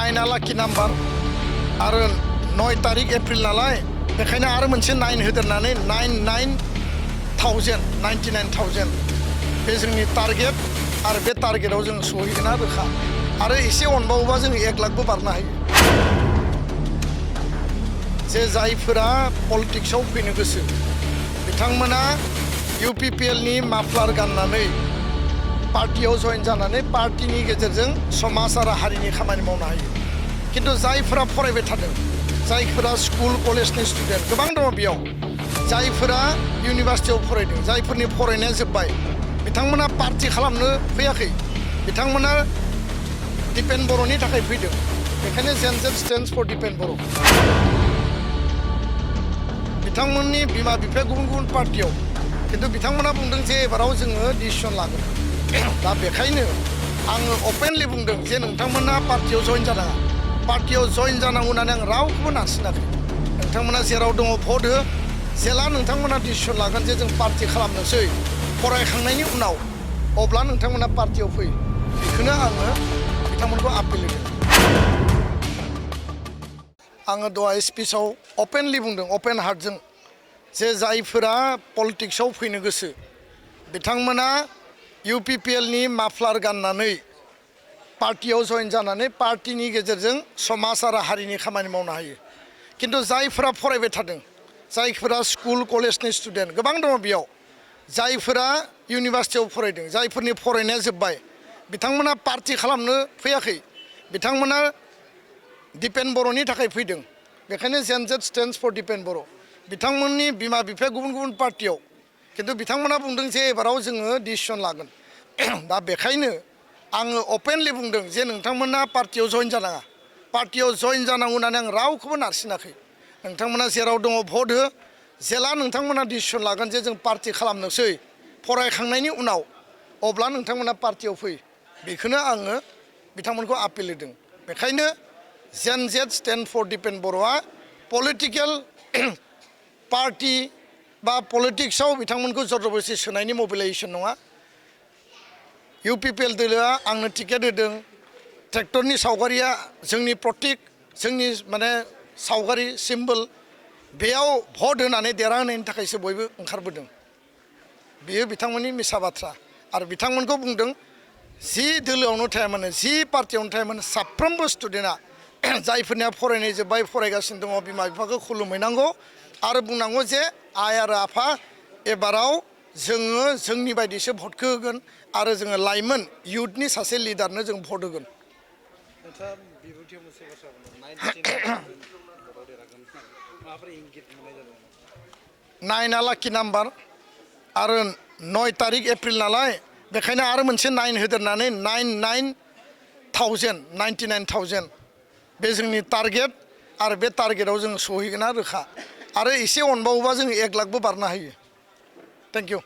9 लाखि नाम्बार आरो 9 तारिख एप्रिल नालाय बेखायनो आरो मोनसे 9 होदेरनानै 99,000 बे जोंनि टारगेट आरो बे टारगेटआव जों सहैगोना रोखा आरो एसे अनबावोबा जों 1 लाखबो बारनो हायो जे जायफोरा पलिटिक्सआव फैनो गोसो बिथांमोना UPPL नि माफ्लार गाननानै पार्टियाव जइन जानानै पार्टिनि गेजेरजों समाज आरो हारिनि खामानि मावनो हायो किन्तु जायफोरा फरायबाय थादों जायफोरा स्कुल कलेजनि स्टुडेन्ट गोबां दङ बेयाव जायफोरा इउनिभार्सिटियाव फरायदों जायफोरनि फरायनाया जोब्बाय बिथांमोना पार्टि खालामनो फैयाखै बिथांमोना दिपेन बर'नि थाखाय फैदों बेखायनो जेनजेट स्टेन्डस फर दिपेन बर' बिथांमोननि बिमा बिफाया गुबुन गुबुन पार्टियाव किन्तु बिथांमोना बुंदों जे एबाराव जोङो डिसिसन लागोन दा बेखायनो आङो अपेनलि बुंदों जे नोंथांमोना पार्टियाव जइन जानाङा पार्टियाव जइन जानांगौ होननानै आं रावखौबो नारसिनाखै नोंथांमोना जेराव दङ भट हो जेला नोंथांमोना डिसिसन लागोन जे जों पार्टि खालामनोसै फरायखांनायनि उनाव अब्ला नोंथांमोना पार्टियाव फै बेखौनो आङो बिथांमोनखौ आपिल होदों आङो दहाय स्पिचआव अपेनलि बुंदों अपेन हार्टजों जे जायफोरा पलिटिक्सआव फैनो गोसो बिथांमोना UPPL नि माफ्लार गाननानै पार्टियाव जइन जानानै पार्टिनि गेजेरजों समाज आरो हारिनि खामानि मावनो हायो किन्तु जायफोरा फरायबाय थादों जायफोरा स्कुल कलेजनि स्टुडेन्ट गोबां दङ बेयाव जायफोरा इउनिभार्सिटियाव फरायदों जायफोरनि फरायनाया जोब्बाय बिथांमोना पार्टि खालामनो फैयाखै बिथांमोना दिपेन बर'नि थाखाय फैदों बेखायनो जेनजेट स्टेन्डस फर दिपेन बर' बिथांमोननि बिमा बिफाया गुबुन गुबुन पार्टियाव किन्तु बिथांमोना बुंदों जे एबाराव जोङो डिसिसन लागोन दा बेखायनो आङो अपेनलि बुंदों जे नोंथांमोना पार्टियाव जइन जानाङा पार्टियाव जइन जानांगौ होननानै आं रावखौबो नारसिनाखै नोंथांमोना जेराव दङ भट हो जेला नोंथांमोना डिसिसन लागोन जे जों पार्टि खालामनोसै फरायखांनायनि उनाव अब्ला नोंथांमोना पार्टियाव फै बेखौनो आङो बिथांमोनखौ आपिल होदों बेखायनो जेनजेट स्टेन्ड फर दिपेन बर'आ पलिटिकेल पार्टि बा पलिटिक्सआव बिथांमोनखौ जबरदस्ति सोनायनि मबिलाइजेसन नङा UPPL दोलोआ आंनो टिकेट होदों ट्रेक्टरनि सावगारिया जोंनि प्रतीक जोंनि माने सावगारि सिम्बल बेयाव भट होनानै देरहाहोनायनि थाखायसो बयबो ओंखारबोदों बेयो बिथांमोननि मिसा बाथ्रा आरो बिथांमोनखौ बुंदों जि दोलोआवनो थाया मानो जि पार्टियावनो थाया मानो साफ्रोमबो स्टुडेन्टआ जायफोरनिया फरायनाय जोब्बाय फरायगासिनो दङ बिमा बिफाखौ खुलुमहैनांगौ आरो बुंनांगौ जे आइ आरो आफा एबाराव जोङो जोंनि बायदिसो भटखौ होगोन आरो जोङो लाइमोन इयुथनि सासे लिडारनो जों भट होगोन नाइना लाखि नाम्बार आरो 9 तारिख एप्रिल नालाय बेखायनो आरो मोनसे 9 होदेरनानै 99,000 बे जोंनि टारगेट आरो बे टारगेटआव जों सहैगोना रोखा आरो एसे अनबावोबा जों 1 लाखबो बारनो हायो थेंक इउ